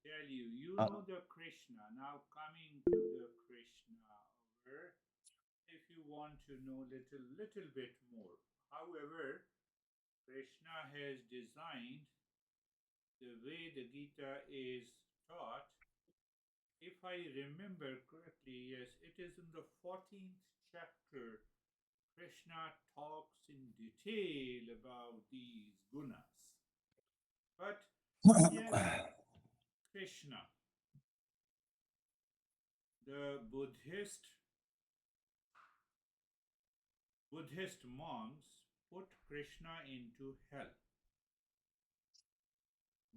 tell you, you Uh, know the Krishna. Now coming to the Krishna, over if you want to know little bit more. However, Krishna has designed the way the Gita is taught. If I remember correctly, yes, it is in the 14th chapter. Krishna talks in detail about these gunas. But yes, Krishna, the Buddhist monks put Krishna into hell.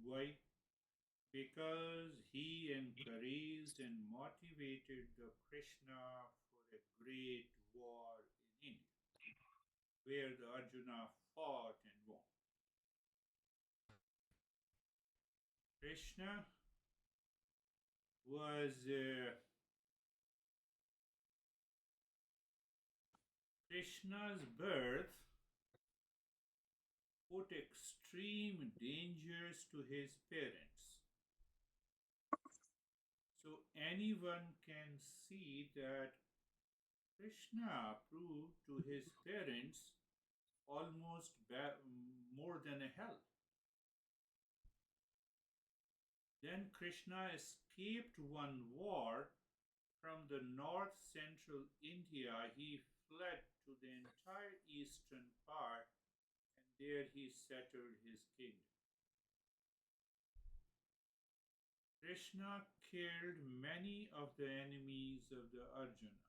Why? Because he encouraged and motivated the Krishna for a great war in India, where the Arjuna fought and won. Krishna was Krishna's birth put extreme dangers to his parents. So anyone can see that Krishna proved to his parents almost more than a hell. Then Krishna escaped one war from the north central India. He fled to the entire eastern part and there he settled his kingdom. Krishna killed many of the enemies of the Arjuna.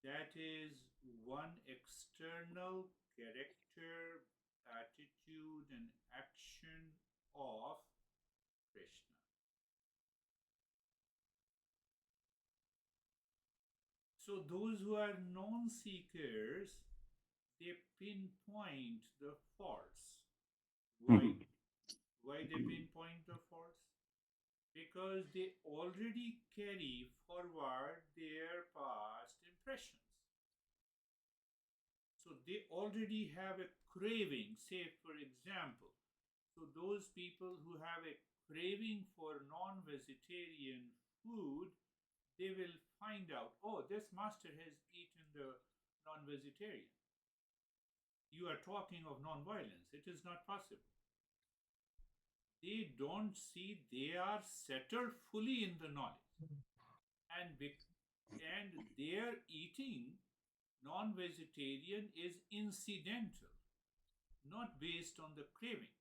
That is one external character, attitude, and action of Krishna. So, those who are non seekers, they pinpoint the faults. Why? mhm. Why they pinpoint the faults? Because they already carry forward their past impressions. So they already have a craving, say, for example. So those people who have a craving for non vegetarian food, they will find out, oh, this master has eaten the non vegetarian. You are talking of non violence. It is not possible. They don't see they are settled fully in the knowledge. And, and their eating non vegetarian is incidental, not based on the craving.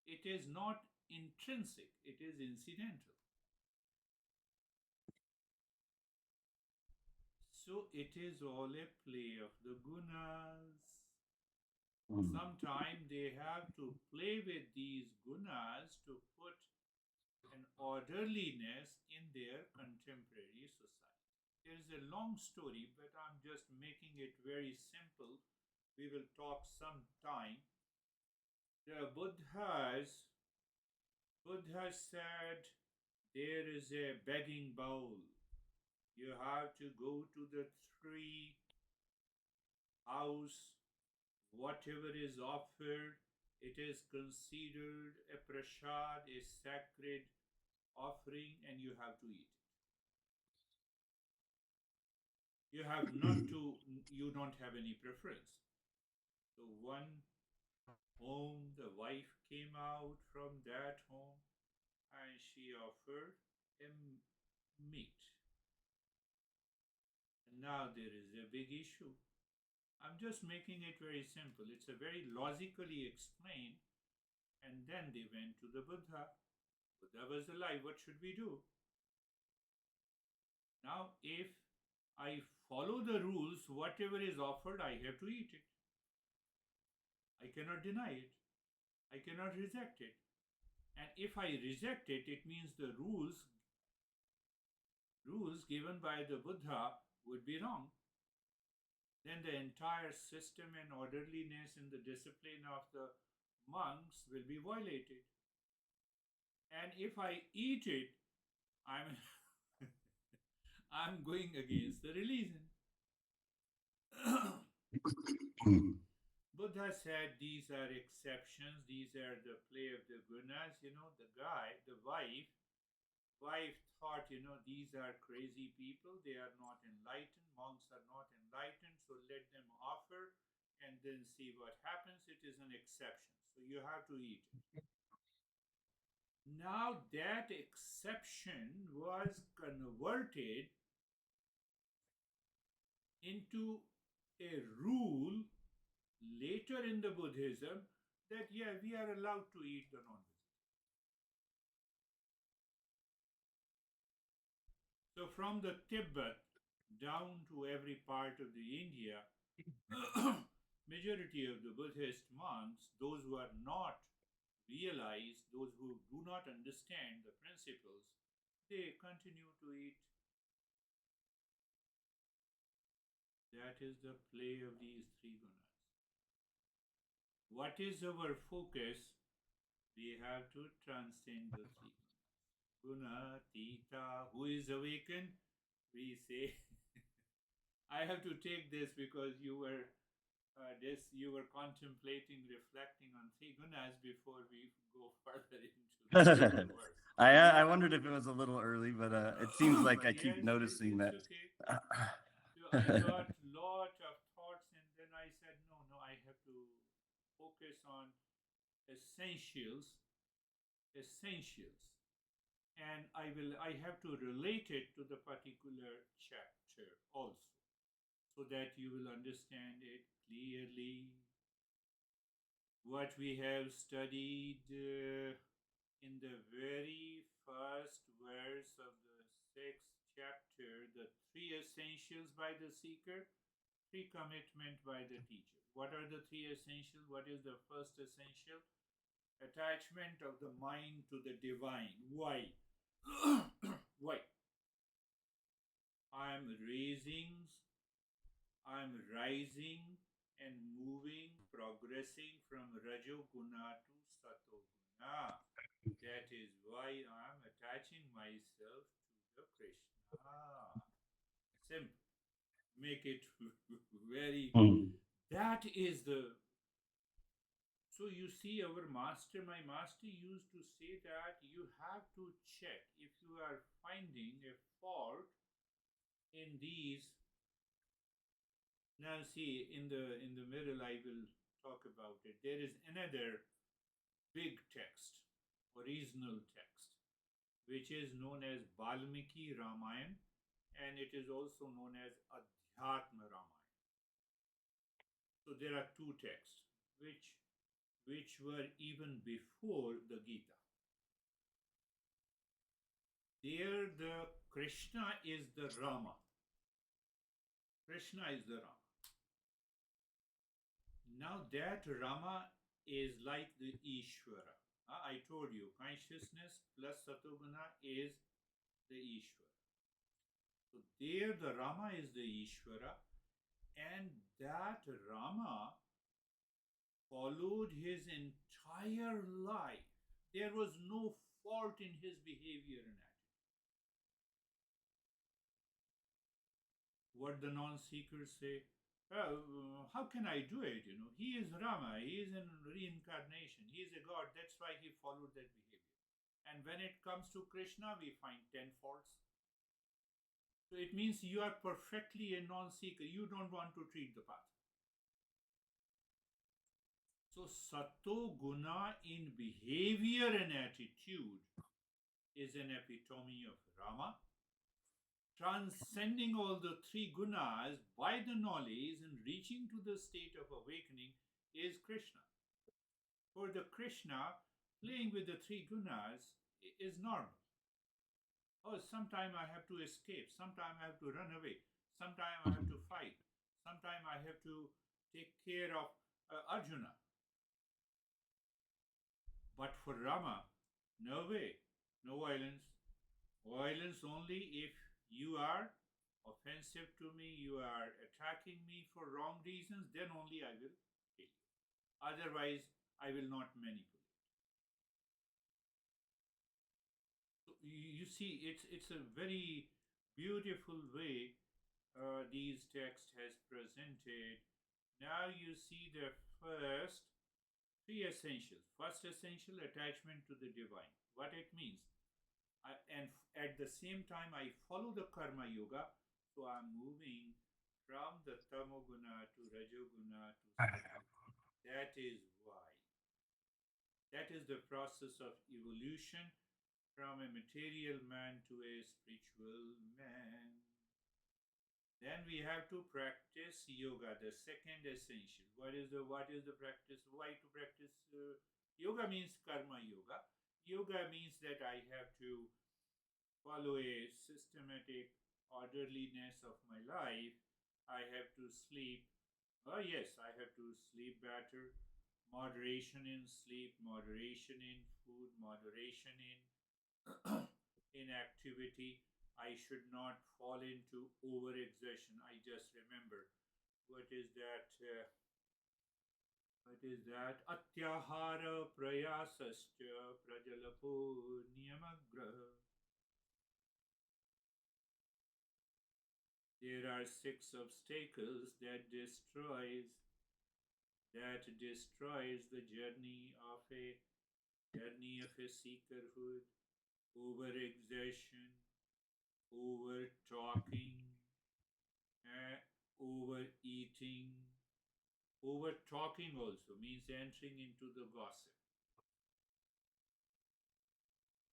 It is not intrinsic, it is incidental. So it is all a play of the gunas. Mm. Sometimes they have to play with these gunas to put an orderliness in their contemporary society. There is a long story, but I'm just making it very simple. We will talk sometime. The Buddha said there is a begging bowl. You have to go to the tree house, whatever is offered, it is considered a prasad, a sacred offering, and you have to eat it. You have not to, you don't have any preference. So one home, the wife came out from that home and she offered a meat. And now there is a big issue. I'm just making it very simple. It's a very logically explained. And then they went to the Buddha. Buddha was alive. What should we do? Now, if I follow the rules, whatever is offered, I have to eat it. I cannot deny it. I cannot reject it. And if I reject it, it means the rules given by the Buddha would be wrong. Then the entire system and orderliness and the discipline of the monks will be violated. And if I eat it, I'm I'm going against the religion. Buddha said these are exceptions, these are the play of the gunas. The wife thought, these are crazy people, they are not enlightened, monks are not enlightened, so let them offer and then see what happens. It is an exception, so you have to eat it. Now that exception was converted into a rule later in the Buddhism that, yeah, we are allowed to eat the non vegetarian. So from the Tibet down to every part of the India, majority of the Buddhist monks, those who are not realized, those who do not understand the principles, they continue to eat. That is the play of these three gunas. What is our focus? We have to transcend the three gunas. Guna, Tita, who is awakened? We say, I have to take this because you were contemplating, reflecting on three gunas before we go further into the second verse. I wondered if it was a little early, but it seems like I keep Yes, noticing it's that. okay. So I got lot of thoughts, and then I said, no, I have to focus on essentials, essentials, and I have to relate it to the particular chapter also, so that you will understand it clearly. What we have studied in the very first verse of the sixth chapter, the three essentials by the seeker, three commitment by the teacher. What are the three essentials? What is the first essential? Attachment of the mind to the divine. Why? Why? I'm rising and moving, progressing from Rajoguna to Satoguna. That is why I'm attaching myself to the Krishna. Simple. Make it very. That is the. So you see, my master used to say that you have to check if you are finding a fault in these. Now see, in the middle I will talk about it. There is another big text, original text, which is known as Valmiki Ramayana, and it is also known as Adhyatma Ramayana. So there are two texts which were even before the Gita. There the Krishna is the Rama. Krishna is the Rama. Now that Rama is like the Ishvara. I told you, consciousness plus Satoguna is the Ishvara. So there the Rama is the Ishvara, and that Rama followed his entire life. There was no fault in his behavior and attitude. What the non-seekers say, how can I do it? He is Rama, he is in reincarnation, he is a god, that's why he followed that behavior. And when it comes to Krishna, we find 10 faults. So it means you are perfectly a non-seeker, you don't want to treat the path. So Sato Guna in behavior and attitude is an epitome of Rama. Transcending all the three gunas by the knowledge and reaching to the state of awakening is Krishna. For the Krishna, playing with the three gunas is normal. Oh, sometime I have to escape, sometime I have to run away, sometime I have to fight, sometime I have to take care of Arjuna. But for Rama, no way, no violence. Violence only if you are offensive to me, you are attacking me for wrong reasons, then only I will kill you. Otherwise, I will not manipulate. So you see, it's a very beautiful way these text has presented. Now you see the first three essentials. First essential, attachment to the divine. What it means. And at the same time, I follow the karma yoga. So I'm moving from the tamoguna to rajoguna to satoguna. That is why. That is the process of evolution from a material man to a spiritual man. Then we have to practice yoga, the second essential. What is the practice? Why to practice yoga means karma yoga. Yoga means that I have to follow a systematic orderliness of my life. I have to sleep. Oh yes, I have to sleep better. Moderation in sleep, moderation in food, moderation in inactivity. I should not fall into overexertion. I just remember what is that? What is that? Atyahara prayasascha prajalapo niyamagra. There are six obstacles that destroys the journey of a seekerhood: overexertion, over talking, overeating. Over talking also means entering into the gossip.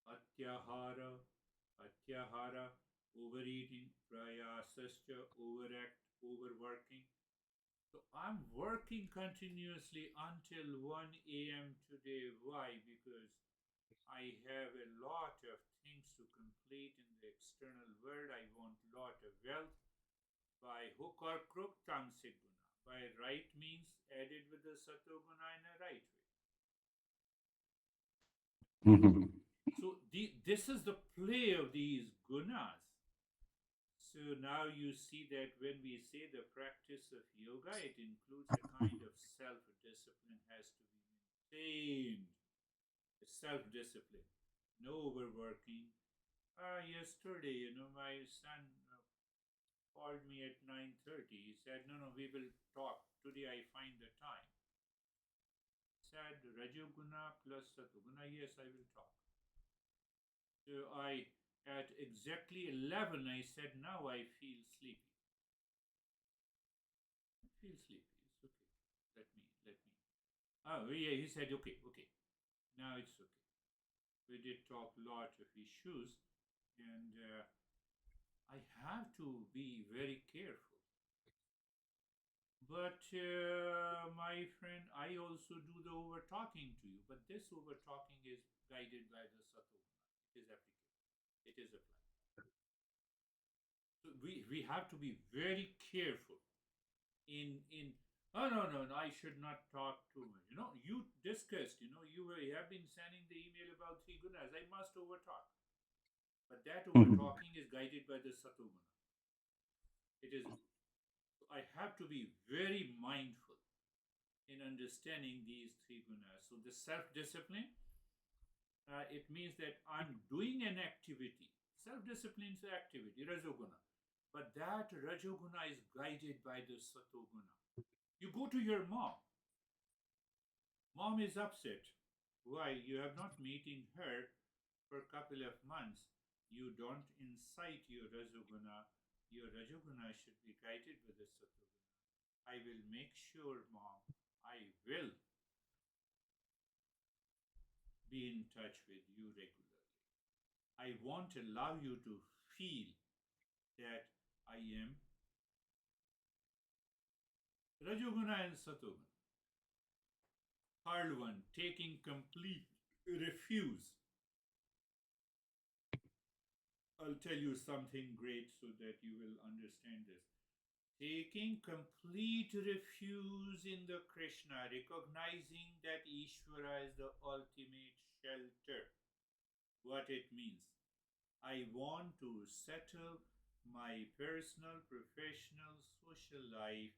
Atyahara, atyahara, overeating, prayasascha, overact, overworking. So I'm working continuously until 1 a.m. today. Why? Because I have a lot of things to complete in the external world. I want a lot of wealth by hook or crook, tamasic guna. By right means added with the satoguna in a right way. Mhm. So this is the play of these gunas. So now you see that when we say the practice of yoga, it includes a kind of self-discipline has to be maintained. Self-discipline, no overworking. Yesterday, my son called me at 9:30. He said, "No, no, we will talk today. I find the time." Said Rajoguna plus Satoguna. Yes, I will talk. So at exactly 11, I said, "Now I feel sleepy. I feel sleepy. It's okay. Let me. Oh, yeah, he said, okay, okay. Now it's okay." We did talk a lot of issues, and I have to be very careful. But my friend, I also do the over talking to you, but this over talking is guided by the Satoguna. It is applicable. It is applied. So we have to be very careful in oh no, I should not talk too much. You discussed, you have been sending the email about three gunas. I must over talk. But that over Mhm. talking is guided by the Satoguna. It is I have to be very mindful in understanding these three gunas. So the self-discipline, it means that I'm doing an activity. Self-discipline is activity, rajoguna. But that rajoguna is guided by the satoguna. You go to your mom. Mom is upset. Why? You have not meeting her for a couple of months. You don't incite your rajoguna. Your rajoguna should be guided by the satoguna. I will make sure, mom, I will be in touch with you regularly. I won't allow you to feel that I am Rajoguna and Satoguna. Third one, taking complete refuse. I'll tell you something great so that you will understand this. Taking complete refuge in the Krishna, recognizing that Ishvara is the ultimate shelter. What it means. I want to settle my personal, professional, social life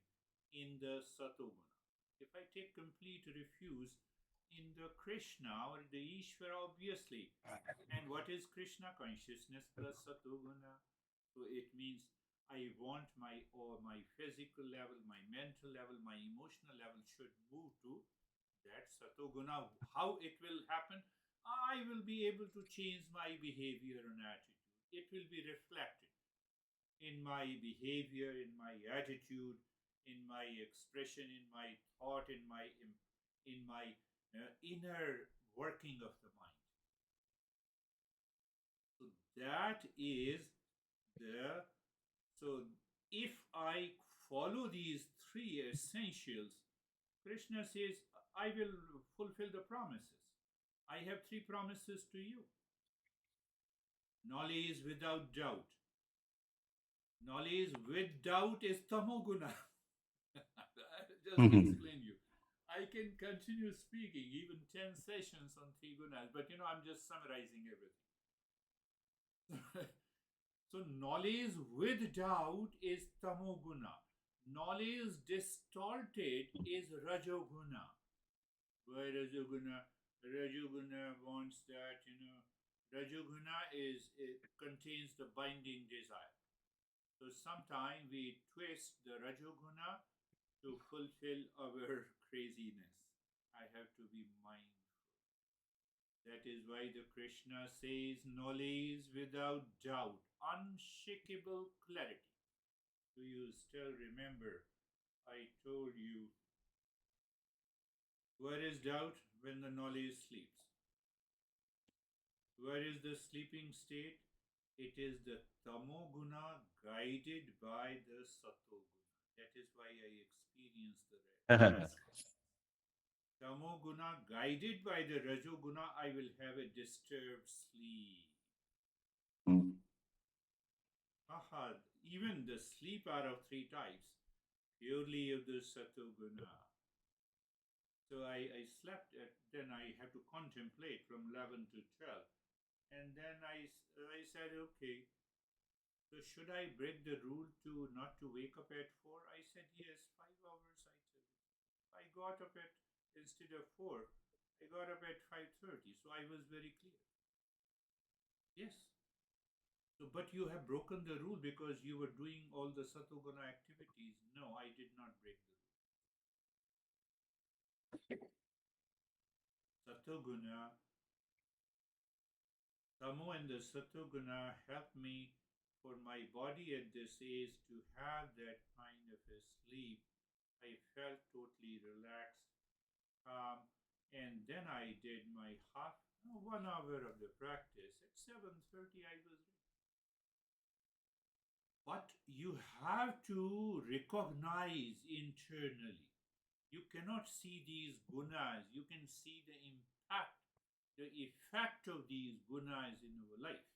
in the Satoguna. If I take complete refuge in the Krishna or the Ishvara, obviously. And what is Krishna consciousness plus Satoguna? So it means I want my physical level, my mental level, my emotional level should move to that satoguna. How it will happen? I will be able to change my behavior and attitude. It will be reflected in my behavior, in my attitude, in my expression, in my thought, in my inner working of the mind. So that is the so if I follow these three essentials, Krishna says, I will fulfill the promises. I have three promises to you. Knowledge without doubt. Knowledge with doubt is tamoguna. Just to explain you. I can continue speaking even 10 sessions on three gunas, but I'm just summarizing everything. So, knowledge with doubt is tamoguna. Knowledge distorted is rajoguna. Why Rajoguna wants that, Rajoguna it contains the binding desire. So sometimes we twist the Rajoguna to fulfill our craziness. I have to be mindful. That is why the Krishna says knowledge without doubt, unshakable clarity. Do you still remember? I told you, where is doubt? When the knowledge sleeps. Where is the sleeping state? It is the tamoguna guided by the satoguna. That is why I experience the restlessness. Tamoguna guided by the rajoguna, I will have a disturbed sleep. Haha, even the sleep are of three types, purely of the satoguna. So I slept, then I had to contemplate from 11 to 12. And then I said, okay, so should I break the rule to not to wake up at 4? I said, yes, 5 hours, I tell you. I got up at, instead of 4, I got up at 5:30. So I was very clear. Yes. So, but you have broken the rule because you were doing all the satoguna activities. No, I did not break the rule. Satoguna, Tamo and the satoguna help me for my body at this age to have that kind of a sleep. I felt totally relaxed, calm, and then I did my 1 hour of the practice. At 7:30, I was ready. But you have to recognize internally. You cannot see these gunas. You can see the impact, the effect of these gunas in our life.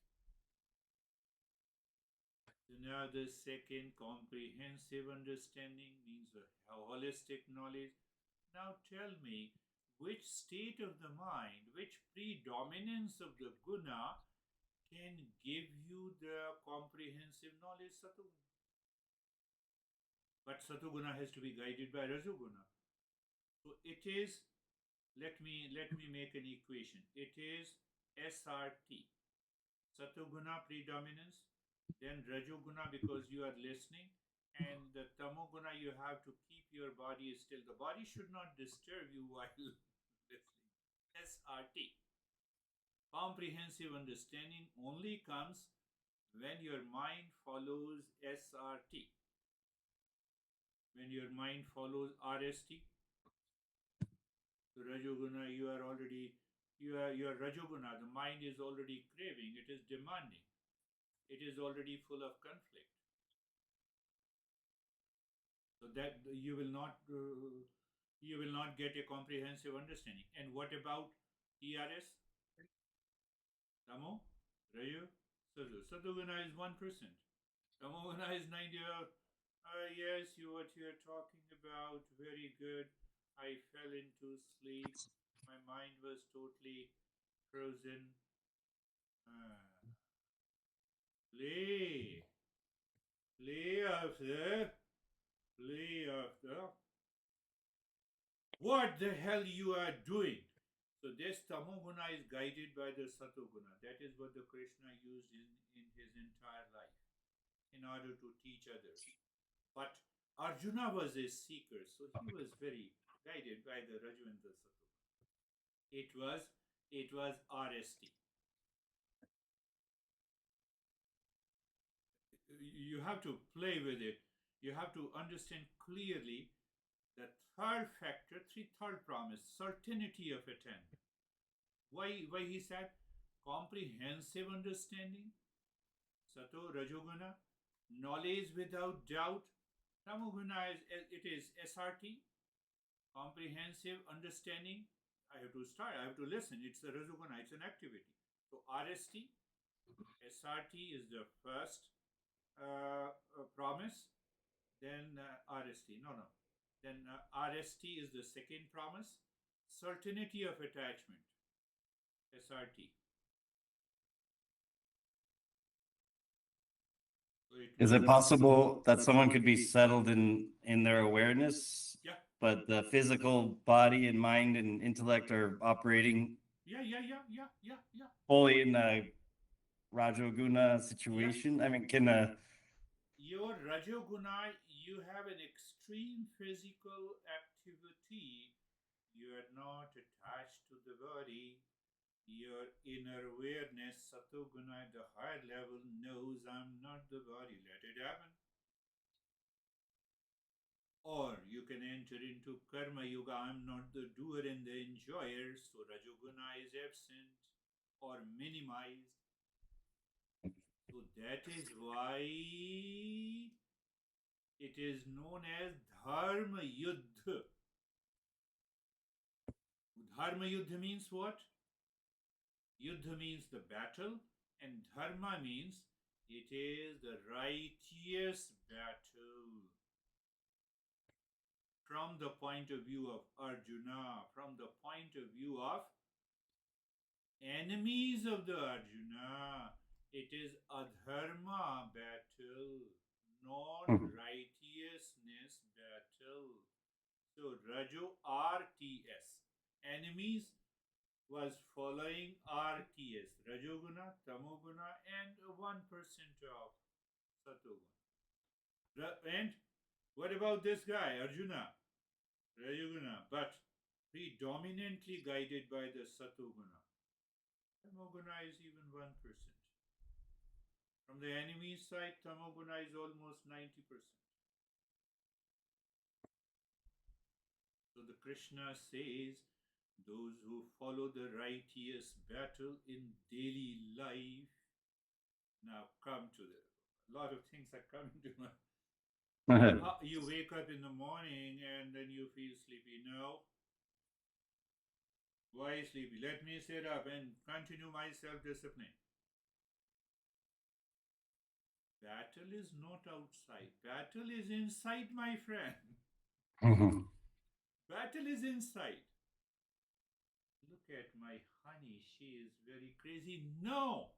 So now the second, comprehensive understanding, means a holistic knowledge. Now tell me, which state of the mind, which predominance of the guna can give you the comprehensive knowledge, satoguna? But satoguna has to be guided by rajoguna. So it is, let me make an equation. It is SRT, satoguna predominance, then rajoguna because you are listening, and the tamoguna you have to keep your body still. The body should not disturb you while listening. SRT. Comprehensive understanding only comes when your mind follows SRT. When your mind follows RST, so Rajoguna, you are Rajoguna. The mind is already craving. It is demanding. It is already full of conflict. So that you will not get a comprehensive understanding. And what about TRS? Tamo, Raju, Sadhu. Sadhuguna is 1%. Tamoguna is 90. Yes, what you are talking about. Very good. I fell into sleep. My mind was totally frozen. Uh, play. Play after. Play after. What the hell you are doing? So this tamoguna is guided by the satoguna. That is what the Krishna used in his entire life. in order to teach others. But Arjuna was a seeker, so he was very guided by the Rajuvendra Sattva. It was RST. You have to play with it. You have to understand clearly the third factor, third promise, certainty of attainment. Why he said comprehensive understanding, Sato Rajoguna, knowledge without doubt. Tamoguna is SRT, comprehensive understanding. I have to start, I have to listen. It's the Rajoguna, it's an activity. So RST, SRT is the first promise, then RST. No, no. Then RST is the second promise. Certainty of attachment, SRT. So Is it possible that someone could be settled in their awareness, Yeah, but the physical body and mind and intellect are operating yeah, fully in a Rajoguna situation? I mean, can your Rajoguna, you have an extreme physical activity. You are not attached to the body. Your inner awareness, Satoguna, at the higher level, knows I'm not the body. Let it happen. Or you can enter into Karma Yoga. I'm not the doer and the enjoyer. So Rajoguna is absent or minimized. So that is why it is known as Dharma Yuddha. Dharma Yuddha means what? Yuddha means the battle, and Dharma means it is the righteous battle. From the point of view of Arjuna, from the point of view of enemies of the Arjuna, it is adharma battle, non-righteousness battle. So Rajo RTS, enemies was following RTS, Rajoguna, Tamoguna, and 1% of Satoguna. And what about this guy, Arjuna? Rajoguna, but predominantly guided by the Satoguna. Tamoguna is even 1%. From the enemy side, Tamoguna is almost 90%. So the Krishna says, those who follow the righteous battle in daily life now come to the. A lot of things are coming to my. You wake up in the morning and then you feel sleepy. No. Why sleepy? Let me sit up and continue my self discipline. Battle is not outside, battle is inside, my friend. Battle is inside. Look at my honey, she is very crazy. No!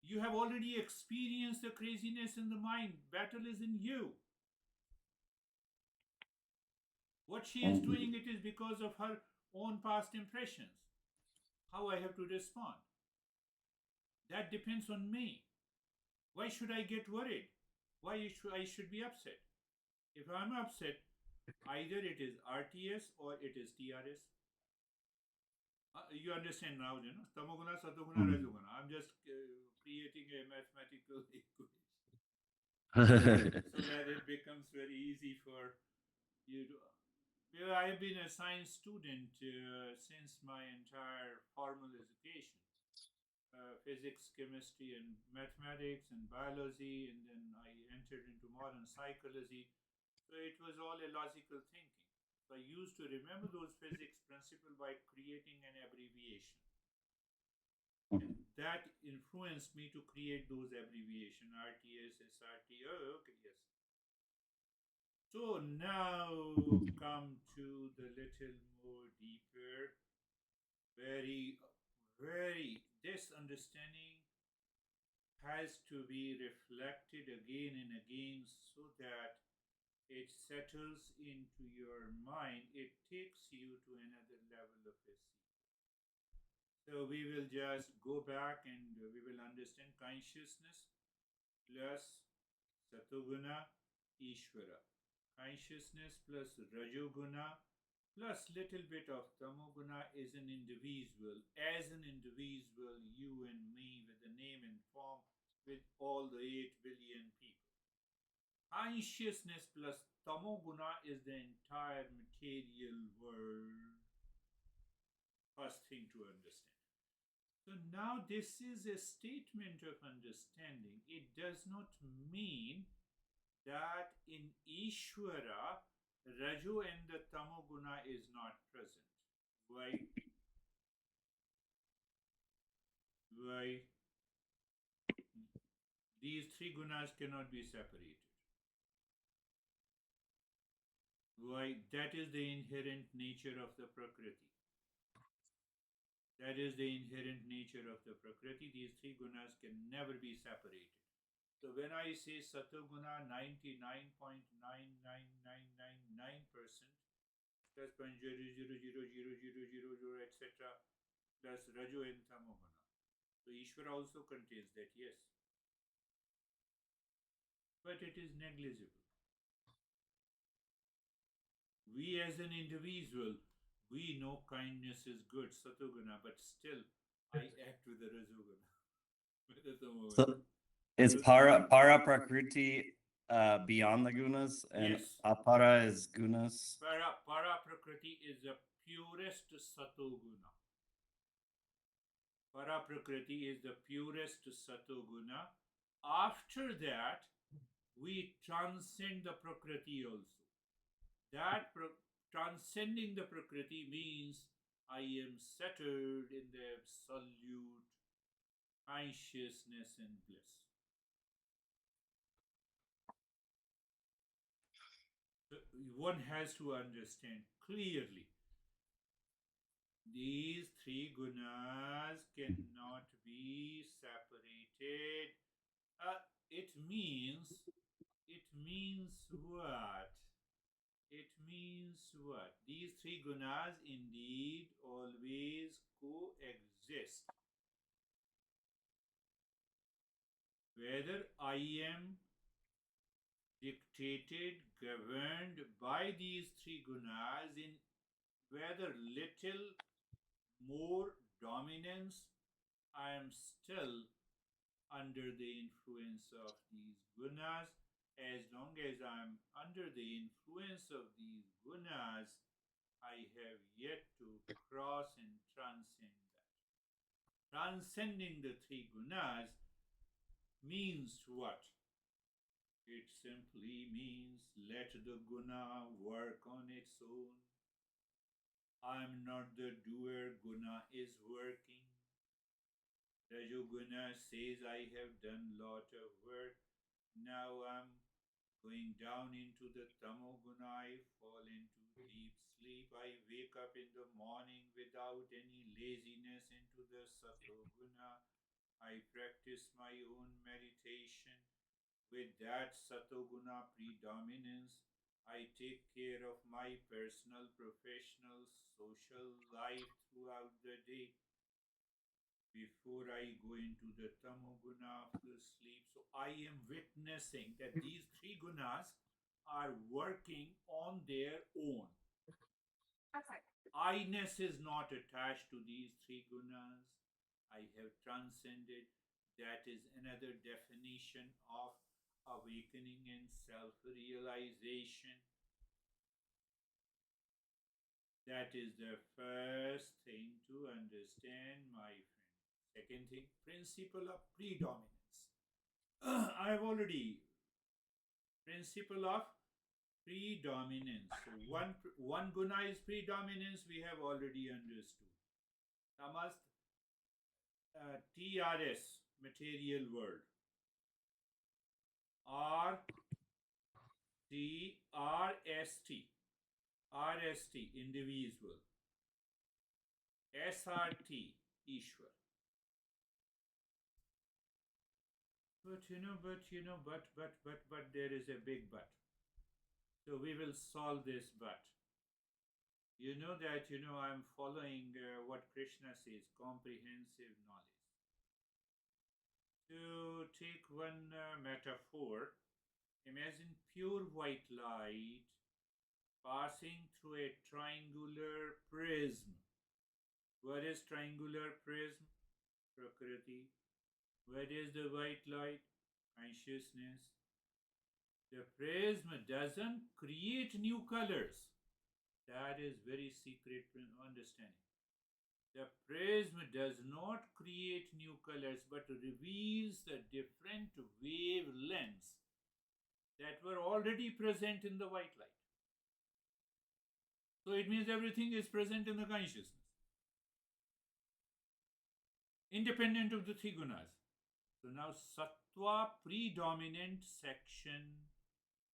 You have already experienced the craziness in the mind. Battle is in you. What she is doing, it is because of her own past impressions. How I have to respond. That depends on me. Why should I get worried? Why should I should be upset? If I'm upset, either it is RTS or it is TRS. You understand now, you know? Tamoguna, Satoguna, Rajoguna. I'm just creating a mathematical equation so that it becomes very easy for you to. Well, I've been a science student since my entire formal education. Physics, chemistry, and mathematics, and biology, and then I entered into modern psychology. So it was all a logical thinking. So I used to remember those physics principles by creating an abbreviation. And that influenced me to create those abbreviation RTS, SRT. Oh, okay, yes. So now come to the little more deeper, very, very, this understanding has to be reflected again and again so that it settles into your mind. It takes you to another level of a So we will just go back and we will understand consciousness plus Satoguna, Ishvara. Consciousness plus Rajoguna plus little bit of Tamoguna is an individual. As an individual, you and me with the name and form with all the 8 billion people. Consciousness plus Tamoguna is the entire material world. First thing to understand. So now this is a statement of understanding. It does not mean that in Ishvara, Raju and the Tamoguna is not present. Why? Why? These three gunas cannot be separated. Why? That is the inherent nature of the Prakriti. That is the inherent nature of the Prakriti. These three gunas can never be separated. So when I say Satoguna 99.99999% plus 0.0000000 etc. plus Raju and Tamoguna. So Ishvara also contains that, yes. But it is negligible. We as an individual, we know kindness is good, Satoguna, but still I act with the Rajoguna. With the Tamoguna. So is para prakriti beyond the gunas, and Yes. apara is gunas? Para Prakriti is the purest Satoguna. Para Prakriti is the purest Satoguna. After that, we transcend the Prakriti also. That transcending the Prakriti means I am settled in the absolute consciousness and bliss. So one has to understand clearly these three gunas cannot be separated. It means what? It means what? These three gunas indeed always coexist. Whether I am dictated, governed by these three gunas, in whether little more dominance, I am still under the influence of these gunas. As long as I am under the influence of these gunas, I have yet to cross and transcend that. Transcending the three gunas means what? It simply means let the guna work on its own. I am not the doer, guna is working. Rajoguna says I have done lot of work. Now I'm going down into the tamoguna. I fall into deep sleep. I wake up in the morning without any laziness into the satoguna. I practice my own meditation. With that satoguna predominance, I take care of my personal, professional, social life throughout the day before I go into the tamoguna after sleep. So I am witnessing that these three gunas are working on their own. I-ness is not attached to these three gunas. I have transcended. That is another definition of awakening and self-realization. That is the first thing to understand, my friend. Second thing, principle of predominance. I have already principle of predominance. So one guna is predominance. We have already understood. Tamas TRS material world. RST individual. SRT Ishwar. But there is a big but. So we will solve this but. You know that, I'm following what Krishna says, comprehensive knowledge. To take one metaphor, Imagine pure white light passing through a triangular prism. What is triangular prism? Prakriti. What is the white light? Consciousness. The prism doesn't create new colors. That is very secret understanding. The prism does not create new colors but reveals the different wavelengths that were already present in the white light. So it means everything is present in the consciousness, independent of the three gunas. So now sattva predominant section,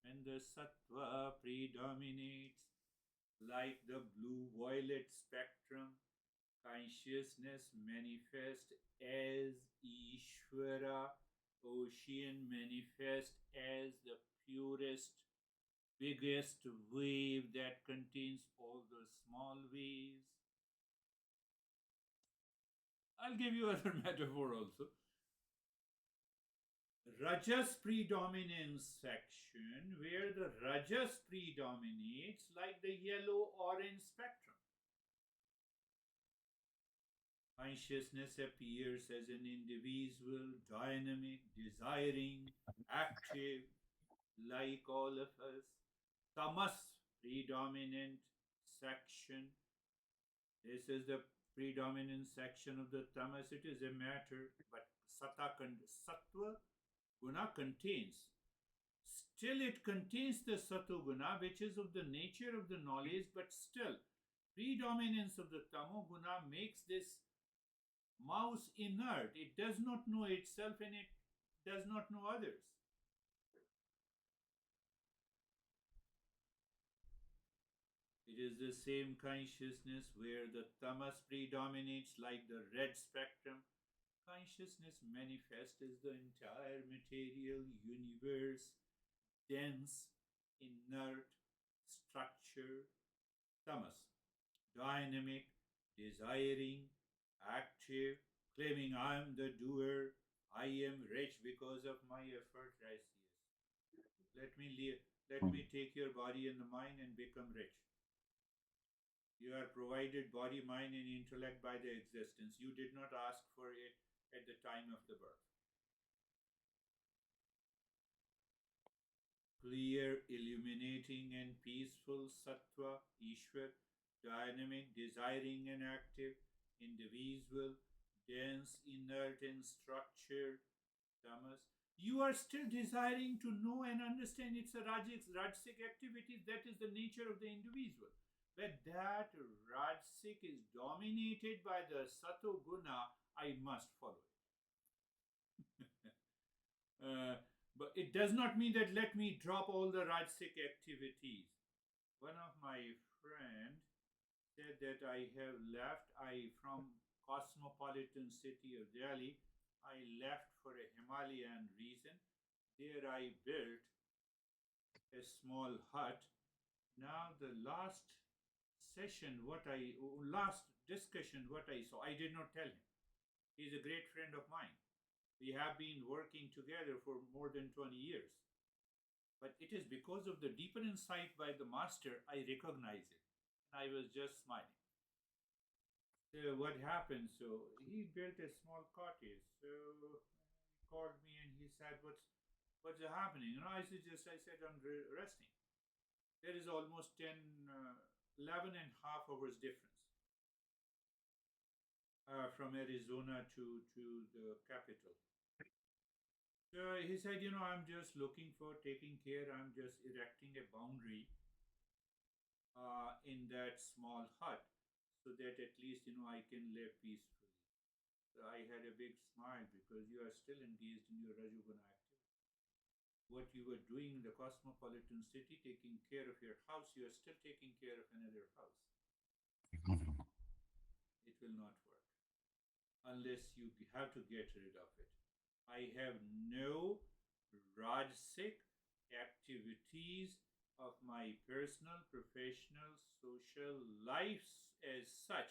when the sattva predominates like the blue-violet spectrum, consciousness manifest as Ishvara, ocean manifest as the purest, biggest wave that contains all the small waves. I'll give you other metaphor also. Rajas predominance section, where the Rajas predominates like the yellow-orange spectrum. Consciousness appears as an individual, dynamic, desiring, active, like all of us. Tamas predominant section. This is the predominant section of the tamas. It is a matter, but sattva guna contains. Still, it contains the sattva guna, which is of the nature of the knowledge, but still, predominance of the tamo guna makes this mouse inert. It does not know itself and it does not know others. It is the same consciousness where the tamas predominates like the red spectrum. Consciousness manifests as the entire material universe, dense, inert, structure, tamas, dynamic, desiring, active, claiming I am the doer, I am rich because of my effort. Yes, let me take your body and the mind and become rich. You are provided body, mind, and intellect by the existence. You did not ask for it at the time of the birth. Clear, illuminating, and peaceful sattva, Ishwar, dynamic, desiring, and active, individual, dense, inert, and structured, tamas. You are still desiring to know and understand it's a rajasic activity. That is the nature of the individual. But that rajasic is dominated by the sattva guna, I must follow it. But it does not mean that let me drop all the rajasic activities. One of my friend said that I have left, from cosmopolitan city of Delhi, I left for a Himalayan region. There I built a small hut. Now the last discussion, what I saw, I did not tell him. He's a great friend of mine. We have been working together for more than 20 years. But it is because of the deeper insight by the master, I recognize it. I was just smiling. So what happened? So he built a small cottage. So he called me and he said, what's happening? I said, I'm resting. There is almost 11 and a half hours difference from Arizona to the capital. So he said, I'm just looking for taking care. I'm just erecting a boundary in that small hut so that at least, I can live peacefully. So I had a big smile because you are still engaged in your Rajoguna activity. What you were doing in the cosmopolitan city, taking care of your house, you are still taking care of another house. It will not work unless you have to get rid of it. I have no rajasic activities of my personal, professional, social lives as such.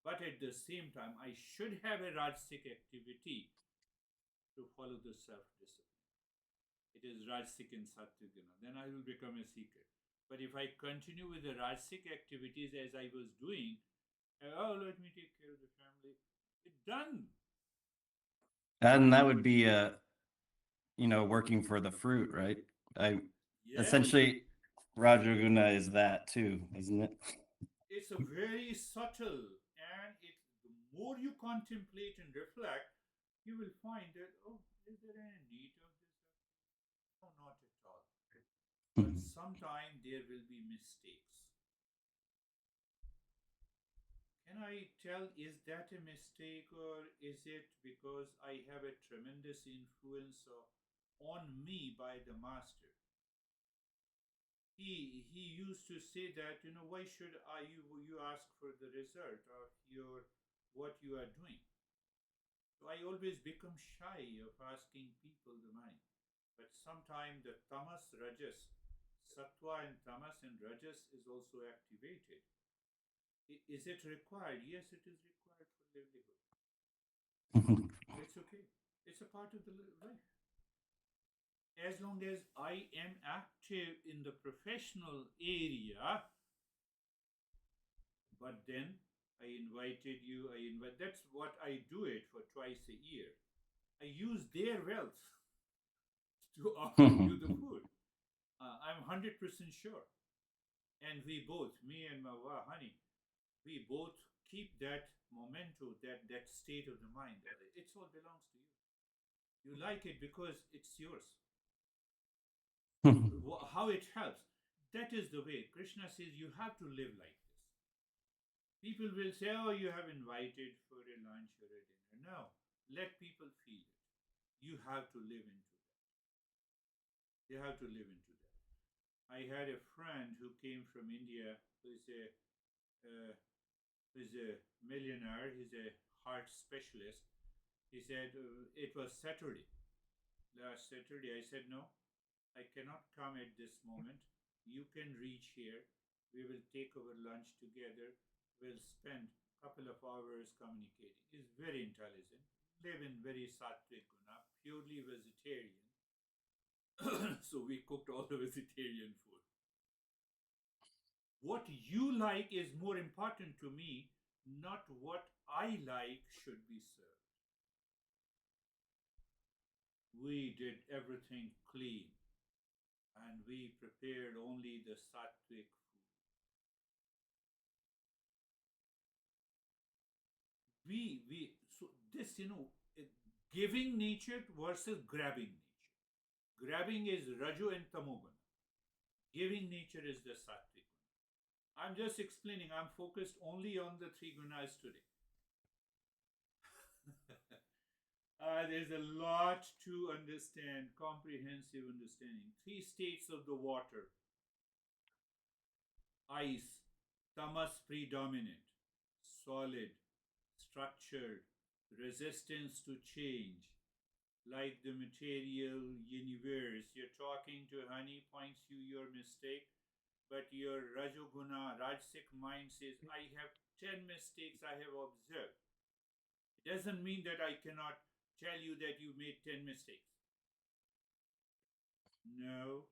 But at the same time, I should have a rajasic activity to follow the self-discipline. It is Rajasic and Sattvic guna. Then I will become a seeker. But if I continue with the Rajasic activities as I was doing, oh, let me take care of the family, it's done. And that would be working for the fruit, right? Yes, Essentially Rajaguna is that too, isn't it? it's a very subtle, and the more you contemplate and reflect, you will find that, oh, is there any need of this? No, not at all. But sometimes there will be mistakes. Can I tell, is that a mistake, or is it because I have a tremendous influence on me by the master? He used to say that, why should you ask for the result of what you are doing? So I always become shy of asking people the money. But sometimes the tamas, rajas, sattva and tamas and rajas is also activated. Is it required? Yes, it is required for livelihood. It's okay. It's a part of the life. As long as I am active in the professional area, but then I invited you, that's what I do it for twice a year. I use their wealth to offer you the food. I'm 100% sure. And we both, me and my honey, we both keep that memento, that state of the mind. It all belongs to you. You like it because it's yours. How it helps. That is the way. Krishna says you have to live like this. People will say, oh, you have invited for a lunch or a dinner. No, let people feel it. You have to live into that. You have to live into that. I had a friend who came from India uh, who's a millionaire. He's a heart specialist. He said it was Saturday, last Saturday. I said, no, I cannot come at this moment. You can reach here. We will take our lunch together. We'll spend a couple of hours communicating. He's very intelligent, live in very sattvic guna, purely vegetarian. So we cooked all the vegetarian food. What you like is more important to me, not what I like should be served. We did everything clean, and we prepared only the sattvic food. So this, giving nature versus grabbing nature. Grabbing is Raju and Tamoguna. Giving nature is the sattvic one. I'm just explaining, I'm focused only on the three gunas today. There's a lot to understand, comprehensive understanding. Three states of the water: ice, tamas predominant, solid, structured, resistance to change, like the material universe. You're talking to honey, points you your mistake, but your Rajoguna, Rajasic mind says, I have 10 mistakes I have observed. It doesn't mean that I cannot tell you that you made 10 mistakes. No,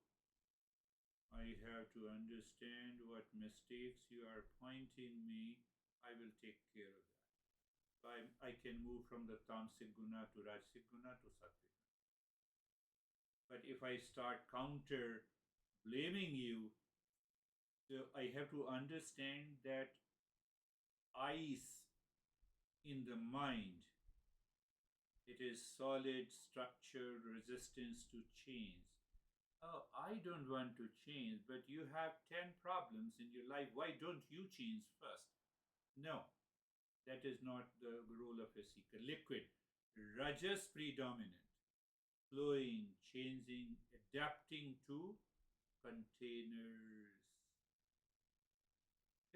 I have to understand what mistakes you are pointing me. I will take care of that. So I can move from the Tamasic Guna to Rajasic Guna to Sattvic. But if I start counter blaming you, so I have to understand that ice in the mind, it is solid, structured, resistance to change. Oh, I don't want to change, but you have 10 problems in your life. Why don't you change first? No, that is not the role of a seeker. Liquid, rajas predominant, flowing, changing, adapting to containers.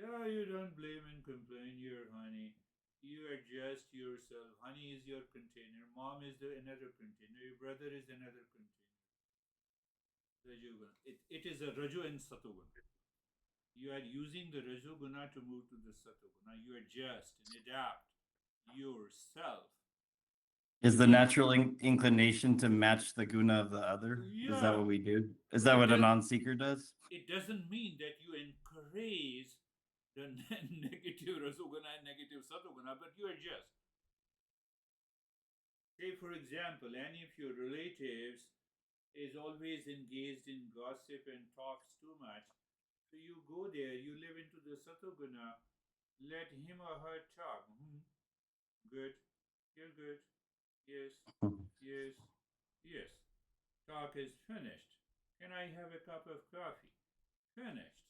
Yeah, you don't blame and complain, your honey. You adjust yourself. Honey is your container. Mom is another container. Your brother is another container. Rajoguna. It is a Raju and Satoguna. You are using the Rajoguna to move to the Satoguna. You adjust and adapt yourself. Is the natural inclination to match the guna of the other? Is that Yeah, what we do? Is but that what a non-seeker does? it doesn't mean that you encourage the negative rasoguna and negative satoguna, but you adjust. Say, for example, any of your relatives is always engaged in gossip and talks too much. So you go there, you live into the satoguna, let him or her talk. Good, you're good. Yes, yes, yes. Talk is finished. Can I have a cup of coffee? Finished.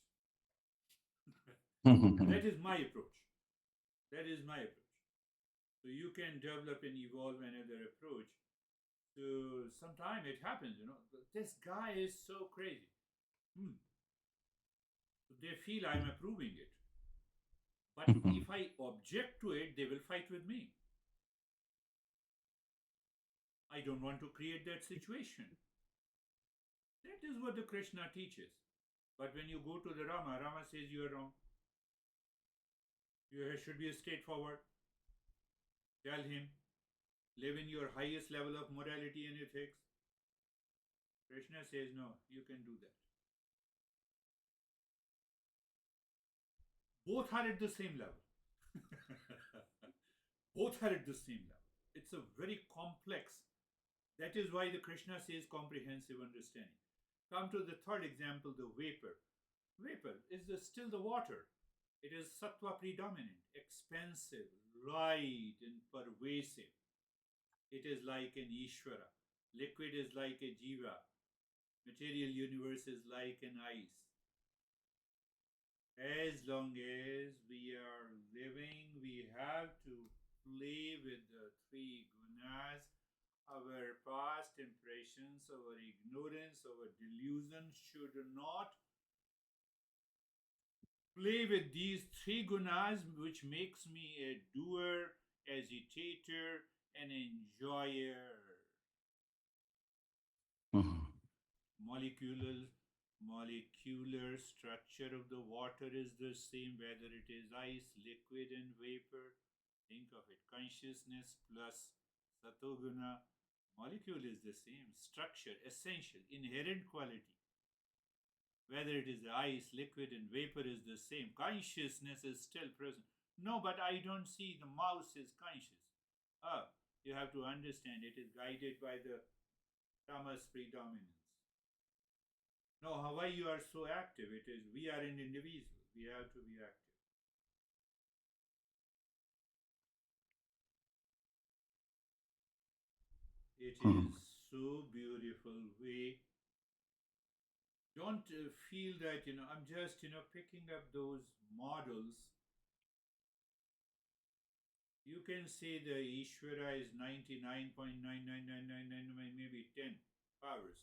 That is my approach. That is my approach. So you can develop and evolve another approach. So sometimes it happens, this guy is so crazy. So they feel I'm approving it. But if I object to it, they will fight with me. I don't want to create that situation. That is what the Krishna teaches. But when you go to the Rama says you are wrong. You should be straightforward. Tell him, live in your highest level of morality and ethics. Krishna says, no, you can do that. Both are at the same level. Both are at the same level. It's a very complex. That is why the Krishna says comprehensive understanding. Come to the third example, the vapor. Vapor is still the water. It is sattva predominant, expansive, light, and pervasive. It is like an Ishvara. Liquid is like a Jiva. Material universe is like an ice. As long as we are living, we have to play with the three gunas. Our past impressions, our ignorance, our delusion should not play with these three gunas, which makes me a doer, agitator, an enjoyer. Molecular structure of the water is the same, whether it is ice, liquid, and vapor. Think of it, consciousness plus satoguna. Molecule is the same, structure, essential, inherent quality. Whether it is ice, liquid, and vapor is the same. Consciousness is still present. No, but I don't see the mouse is conscious. Oh, you have to understand it is guided by the tamas predominance. No, why you are so active? It is we are an individual. We have to be active. It is so beautiful. We don't feel that I'm just picking up those models. You can say the Ishvara is 99.99999, maybe 10 powers.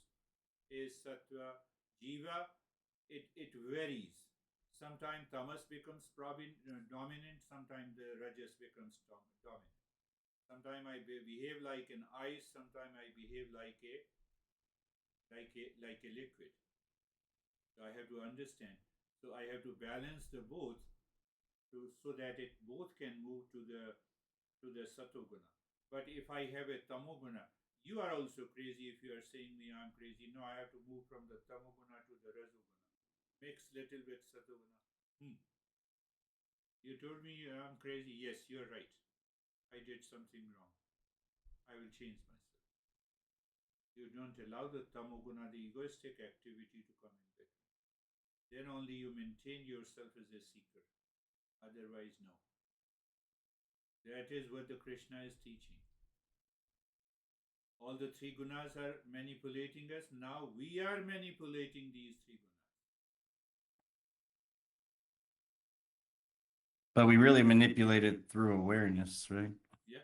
Is Sattva. Jiva, it varies. Sometimes tamas becomes dominant, sometimes the rajas becomes dominant. Sometimes I behave like an ice, sometimes I behave like a liquid. So I have to understand. So I have to balance the both so that it both can move to the satoguna. But if I have a tamoguna, you are also crazy if you are saying me I'm crazy. No, I have to move from the tamoguna to the rajoguna. Mix little bit satoguna. You told me I'm crazy. Yes, you're right. I did something wrong. I will change myself. You don't allow the tamoguna, the egoistic activity to come in between. Then only you maintain yourself as a seeker. Otherwise, no. That is what the Krishna is teaching. All the three gunas are manipulating us. Now we are manipulating these three gunas. But we really manipulate it through awareness, right? Yeah.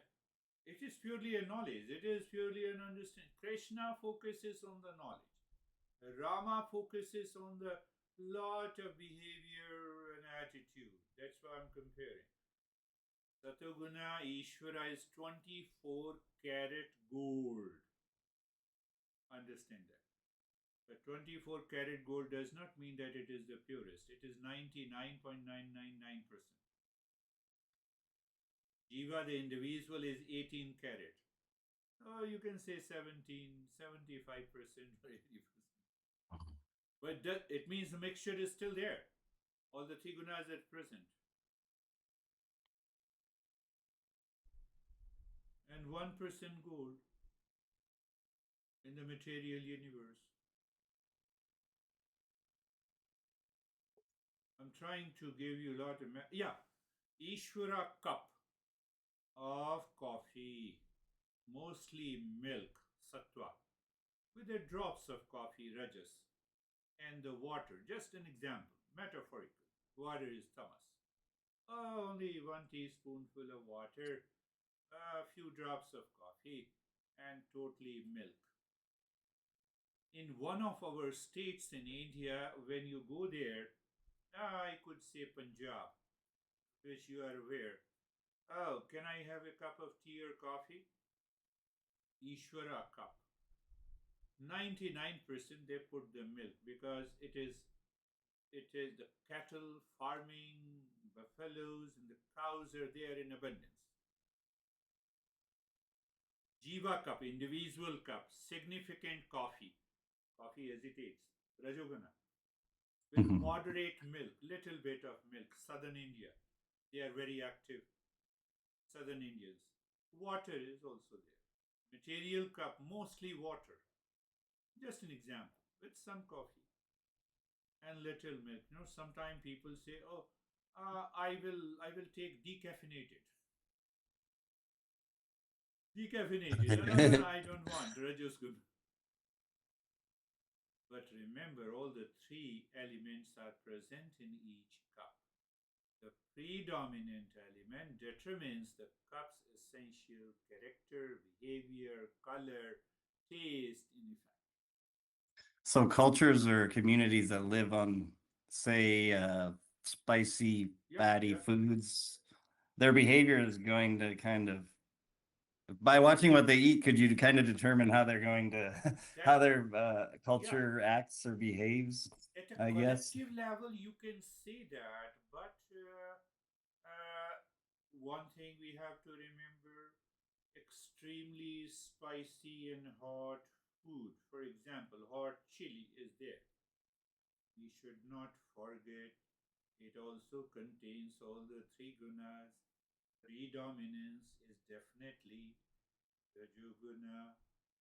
It is purely a knowledge. It is purely an understanding. Krishna focuses on the knowledge. Rama focuses on the lot of behavior and attitude. That's why I'm comparing. Satoguna Ishvara is 24 karat gold. Understand that. The 24 karat gold does not mean that it is the purest. It is 99.999%. Jiva, the individual, is 18 karat. Oh, you can say 17, 75% or 80%. But that, it means the mixture is still there. All the three gunas are present. And 1% gold in the material universe. I'm trying to give you a lot of. Yeah. Ishvara cup of coffee, mostly milk, sattva, with the drops of coffee, rajas, and the water. Just an example, metaphorical. Water is tamas. Only 1 teaspoonful of water, a few drops of coffee, and totally milk. In one of our states in India, when you go there, I could say Punjab, which you are aware. Oh, can I have a cup of tea or coffee? Ishwara cup. 99% they put the milk because it is the cattle farming, buffaloes and the cows are there in abundance. Jiva cup, individual cup, significant coffee. Coffee hesitates. Rajogana. With moderate milk, little bit of milk. Southern India. They are very active. Southern Indians. Water is also there. Material cup, mostly water. Just an example. With some coffee and little milk. Sometimes people say, "Oh, I will take decaffeinated." Decaffeinated. No, no, no, I don't want. Just good. But remember, all the three elements are present in each cup. The predominant element determines the cup's essential character, behavior, color, taste, in effect. So cultures or communities that live on, say, spicy, Yeah, fatty yeah. foods, their behavior is going to kind of, by watching what they eat, could you kind of determine how they're going to, how That, their yeah. culture acts or behaves, At a I guess? collective level, you can say that, but one thing we have to remember, extremely spicy and hot food, for example, hot chili is there. We should not forget it also contains all the three gunas. Predominance is definitely Rajoguna.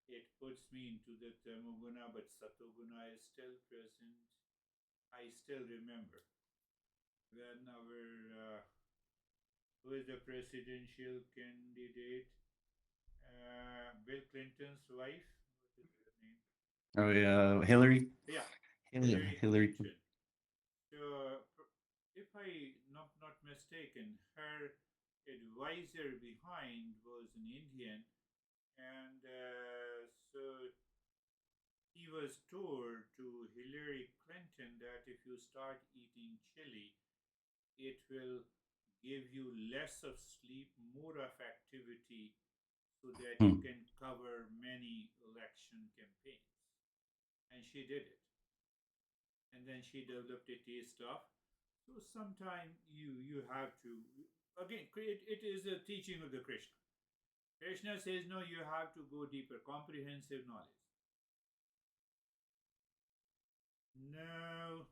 It puts me into the Tamoguna, but Satoguna is still present. I still remember when our who is the presidential candidate, Bill Clinton's wife. What is her name? Oh yeah, Hillary, Yeah, Hillary, Hillary Hillary. Clinton. So, if I not mistaken, her advisor behind was an Indian, and so he was told to Hillary Clinton that if you start eating chili, it will give you less of sleep, more of activity, so that you Hmm. can cover many election campaigns. And she did it. And then she developed a taste of. So sometime you have to again it is a teaching of the Krishna. Krishna says no, you have to go deeper, comprehensive knowledge. Now,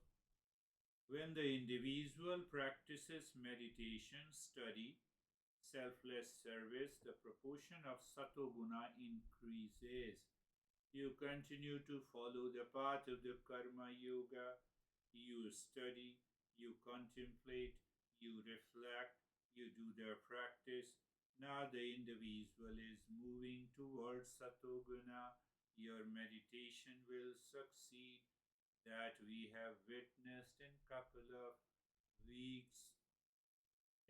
when the individual practices meditation, study, selfless service, the proportion of satoguna increases. You continue to follow the path of the karma yoga. You study, you contemplate, you reflect, you do the practice. Now the individual is moving towards satoguna. Your meditation will succeed. That we have witnessed in couple of weeks.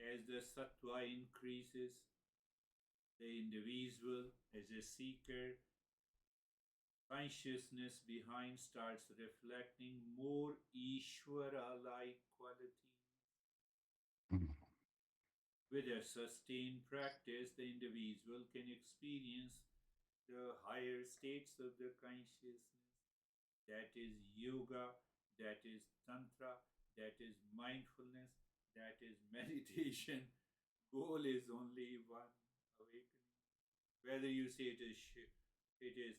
As the sattva increases, the individual as a seeker, consciousness behind starts reflecting more Ishvara like qualities. With a sustained practice, the individual can experience the higher states of the consciousness. That is yoga, that is tantra, that is mindfulness, that is meditation. Goal is only one, awakening. Whether you say it is